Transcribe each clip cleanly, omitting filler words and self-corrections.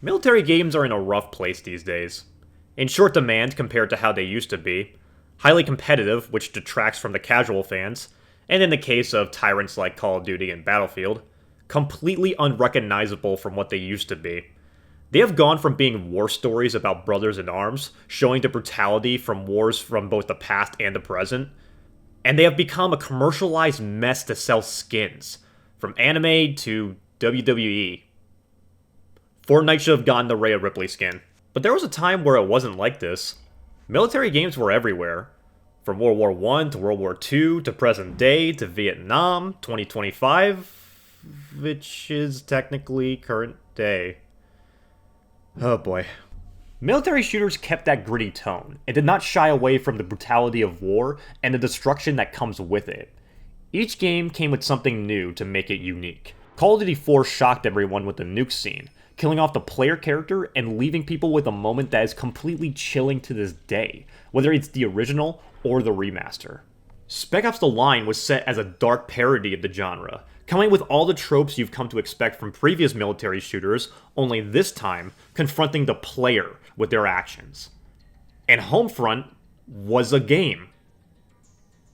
Military games are in a rough place these days. In short demand compared to how they used to be, highly competitive, which detracts from the casual fans, and in the case of tyrants like Call of Duty and Battlefield, completely unrecognizable from what they used to be. They have gone from being war stories about brothers in arms, showing the brutality from wars from both the past and the present, and they have become a commercialized mess to sell skins, from anime to WWE. Fortnite should have gotten the Rhea Ripley skin. But there was a time where it wasn't like this. Military games were everywhere. From World War I to World War II to present day to Vietnam, 2025, which is technically current day. Oh boy. Military shooters kept that gritty tone, and did not shy away from the brutality of war and the destruction that comes with it. Each game came with something new to make it unique. Call of Duty 4 shocked everyone with the nuke scene, killing off the player character and leaving people with a moment that is completely chilling to this day, whether it's the original or the remaster. Spec Ops: The Line was set as a dark parody of the genre, coming with all the tropes you've come to expect from previous military shooters, only this time confronting the player with their actions. And Homefront was a game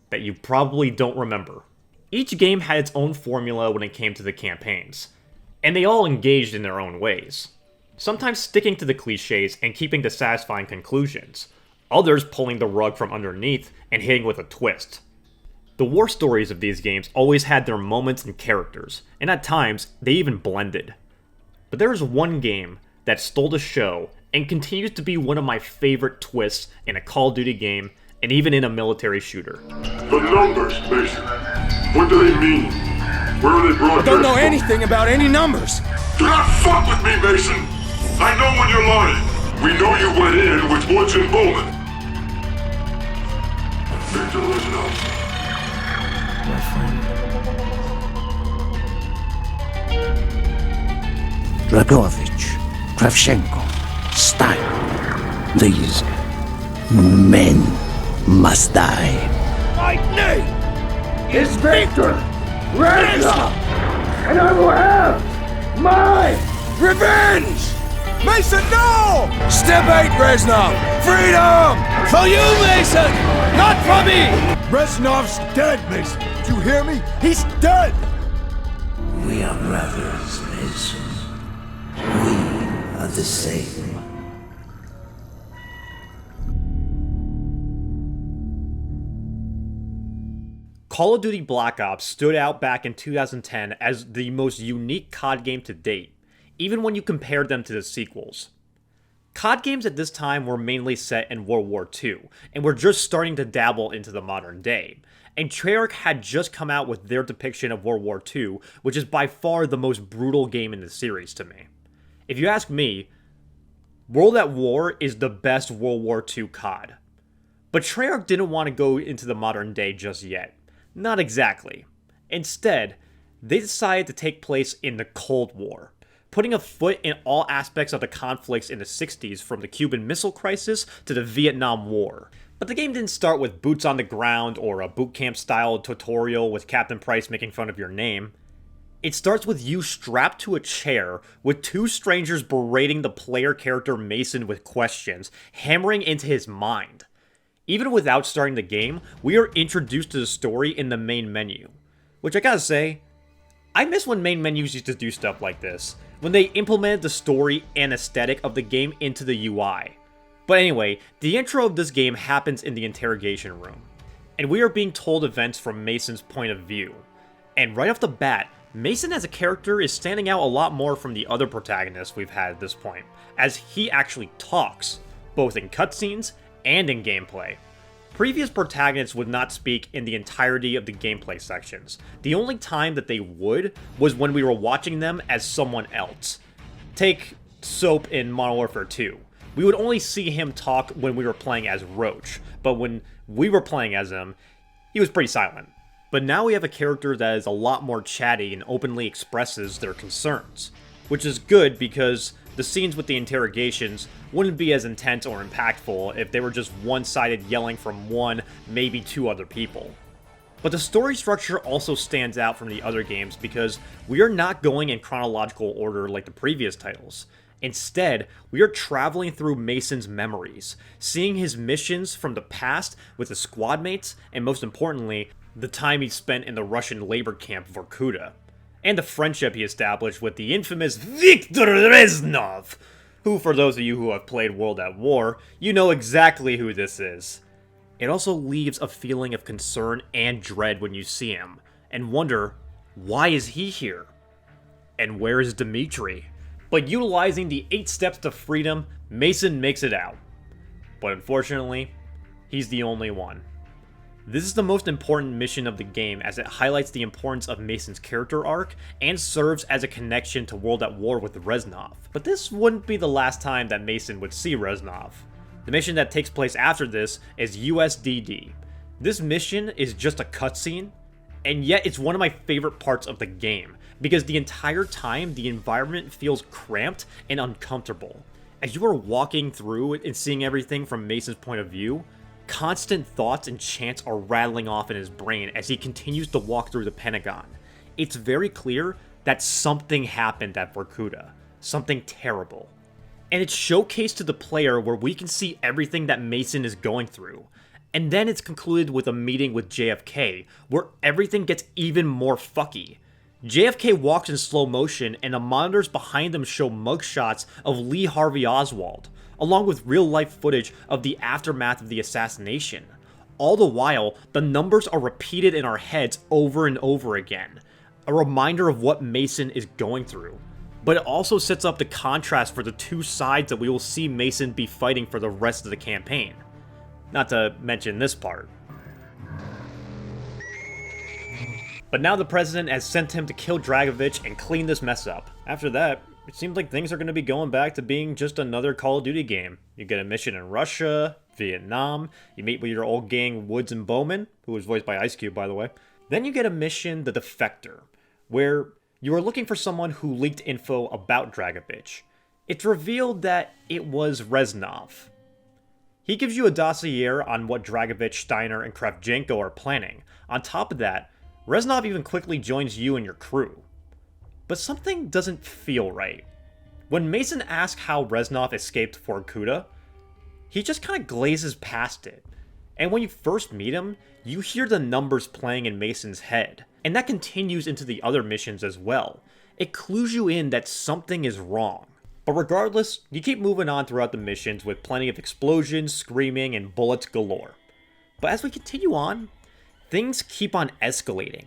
that you probably don't remember. Each game had its own formula when it came to the campaigns, and they all engaged in their own ways. Sometimes sticking to the cliches and keeping to satisfying conclusions, others pulling the rug from underneath and hitting with a twist. The war stories of these games always had their moments and characters, and at times, they even blended. But there is one game that stole the show and continues to be one of my favorite twists in a Call of Duty game, and even in a military shooter. The numbers, Mason. What do they mean? Where are they brought? I don't know anything about any numbers. Do not fuck with me, Mason. I know when you're lying. We know you went in with Woods and Bowman. Victor Reznov. My friend. Dragovich, Kravchenko, Stein. These men must die. My name is Victor Reznov, and I will have my revenge! Mason, no! Step 8, Reznov! Freedom! For you, Mason! Not for me! Reznov's dead, Mason! Do you hear me? He's dead! We are brothers, Mason. We are the same. Call of Duty Black Ops stood out back in 2010 as the most unique CoD game to date, even when you compared them to the sequels. CoD games at this time were mainly set in World War II, and were just starting to dabble into the modern day, and Treyarch had just come out with their depiction of World War II, which is by far the most brutal game in the series to me. If you ask me, World at War is the best World War II CoD. But Treyarch didn't want to go into the modern day just yet. Not exactly. Instead, they decided to take place in the Cold War, putting a foot in all aspects of the conflicts in the 60s, from the Cuban Missile Crisis to the Vietnam War. But the game didn't start with boots on the ground or a boot camp style tutorial with Captain Price making fun of your name. It starts with you strapped to a chair with two strangers berating the player character Mason with questions, hammering into his mind. Even without starting the game, we are introduced to the story in the main menu. Which I gotta say, I miss when main menus used to do stuff like this, when they implemented the story and aesthetic of the game into the UI. But anyway, the intro of this game happens in the interrogation room, and we are being told events from Mason's point of view. And right off the bat, Mason as a character is standing out a lot more from the other protagonists we've had at this point, as he actually talks, both in cutscenes and in gameplay. Previous protagonists would not speak in the entirety of the gameplay sections. The only time that they would was when we were watching them as someone else. Take Soap in Modern Warfare 2. We would only see him talk when we were playing as Roach, but when we were playing as him, he was pretty silent. But now we have a character that is a lot more chatty and openly expresses their concerns, which is good because the scenes with the interrogations wouldn't be as intense or impactful if they were just one-sided yelling from one, maybe two other people. But the story structure also stands out from the other games because we are not going in chronological order like the previous titles. Instead, we are traveling through Mason's memories, seeing his missions from the past with his squad mates, and most importantly, the time he spent in the Russian labor camp Vorkuta, and the friendship he established with the infamous Viktor Reznov, who, for those of you who have played World at War, you know exactly who this is. It also leaves a feeling of concern and dread when you see him, and wonder, why is he here? And where is Dmitri? But utilizing the 8 steps to freedom, Mason makes it out. But unfortunately, he's the only one. This is the most important mission of the game as it highlights the importance of Mason's character arc and serves as a connection to World at War with Reznov. But this wouldn't be the last time that Mason would see Reznov. The mission that takes place after this is USDD. This mission is just a cutscene, and yet it's one of my favorite parts of the game, because the entire time the environment feels cramped and uncomfortable. As you are walking through it and seeing everything from Mason's point of view, constant thoughts and chants are rattling off in his brain as he continues to walk through the Pentagon. It's very clear that something happened at Vorkuta, something terrible. And it's showcased to the player where we can see everything that Mason is going through. And then it's concluded with a meeting with JFK, where everything gets even more fucky. JFK walks in slow motion, and the monitors behind him show mugshots of Lee Harvey Oswald, along with real-life footage of the aftermath of the assassination. All the while, the numbers are repeated in our heads over and over again, a reminder of what Mason is going through. But it also sets up the contrast for the two sides that we will see Mason be fighting for the rest of the campaign. Not to mention this part. But now the president has sent him to kill Dragovich and clean this mess up. After that, it seems like things are going to be going back to being just another Call of Duty game. You get a mission in Russia, Vietnam, you meet with your old gang Woods and Bowman, who was voiced by Ice Cube, by the way. Then you get a mission, The Defector, where you are looking for someone who leaked info about Dragovich. It's revealed that it was Reznov. He gives you a dossier on what Dragovich, Steiner, and Kravchenko are planning. On top of that, Reznov even quickly joins you and your crew. But something doesn't feel right. When Mason asks how Reznov escaped Vorkuta, he just kind of glazes past it. And when you first meet him, you hear the numbers playing in Mason's head. And that continues into the other missions as well. It clues you in that something is wrong. But regardless, you keep moving on throughout the missions with plenty of explosions, screaming, and bullets galore. But as we continue on, things keep on escalating,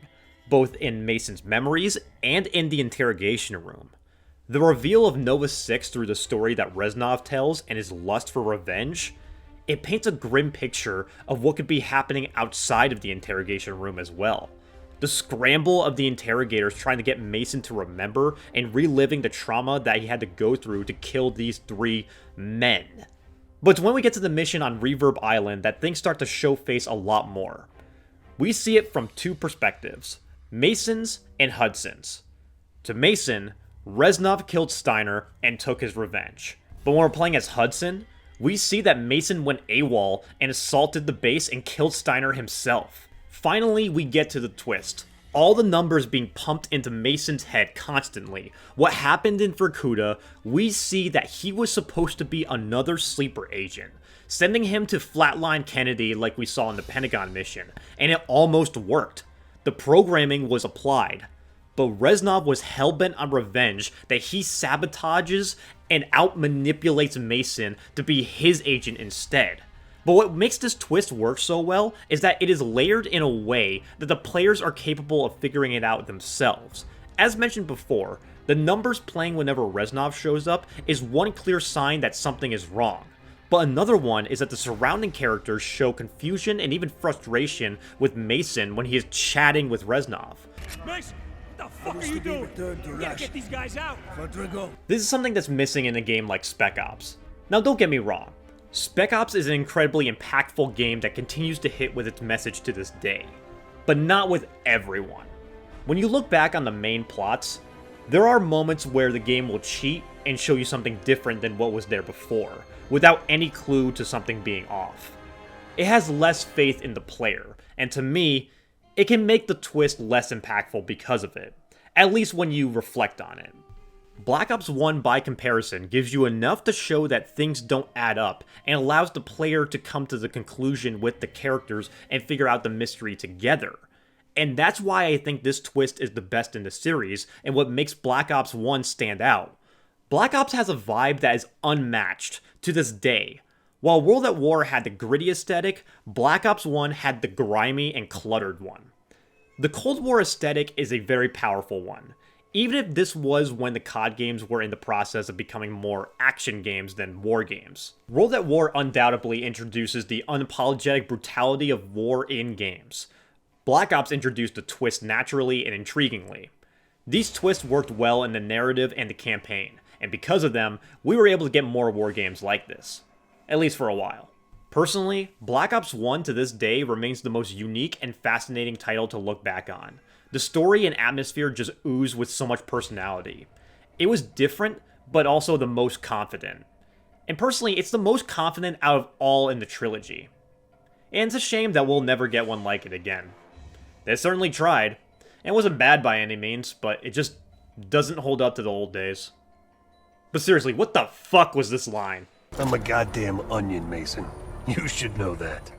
both in Mason's memories and in the interrogation room. The reveal of Nova 6 through the story that Reznov tells and his lust for revenge, it paints a grim picture of what could be happening outside of the interrogation room as well. The scramble of the interrogators trying to get Mason to remember and reliving the trauma that he had to go through to kill these 3 men. But it's when we get to the mission on Reverb Island that things start to show face a lot more. We see it from 2 perspectives, Mason's and Hudson's. To Mason, Reznov killed Steiner and took his revenge. But when we're playing as Hudson, we see that Mason went AWOL and assaulted the base and killed Steiner himself. Finally, we get to the twist. All the numbers being pumped into Mason's head constantly. What happened in Vorkuta, we see that he was supposed to be another sleeper agent, sending him to flatline Kennedy like we saw in the Pentagon mission, and it almost worked. The programming was applied, but Reznov was hellbent on revenge that he sabotages and out-manipulates Mason to be his agent instead. But what makes this twist work so well is that it is layered in a way that the players are capable of figuring it out themselves. As mentioned before, the numbers playing whenever Reznov shows up is one clear sign that something is wrong. But another one is that the surrounding characters show confusion and even frustration with Mason when he is chatting with Reznov. Mason, what the fuck are you doing? You gotta get these guys out. This is something that's missing in a game like Spec Ops. Now don't get me wrong, Spec Ops is an incredibly impactful game that continues to hit with its message to this day, but not with everyone. When you look back on the main plots, there are moments where the game will cheat and show you something different than what was there before, without any clue to something being off. It has less faith in the player, and to me, it can make the twist less impactful because of it, at least when you reflect on it. Black Ops 1, by comparison, gives you enough to show that things don't add up, and allows the player to come to the conclusion with the characters and figure out the mystery together. And that's why I think this twist is the best in the series, and what makes Black Ops 1 stand out. Black Ops has a vibe that is unmatched to this day. While World at War had the gritty aesthetic, Black Ops 1 had the grimy and cluttered one. The Cold War aesthetic is a very powerful one. Even if this was when the CoD games were in the process of becoming more action games than war games. World at War undoubtedly introduces the unapologetic brutality of war in games. Black Ops introduced the twist naturally and intriguingly. These twists worked well in the narrative and the campaign, and because of them, we were able to get more war games like this. At least for a while. Personally, Black Ops 1 to this day remains the most unique and fascinating title to look back on. The story and atmosphere just ooze with so much personality. It was different, but also the most confident. And personally, it's the most confident out of all in the trilogy. And it's a shame that we'll never get one like it again. They certainly tried. And it wasn't bad by any means, but it just doesn't hold up to the old days. But seriously, what the fuck was this line? I'm a goddamn onion, Mason. You should know that.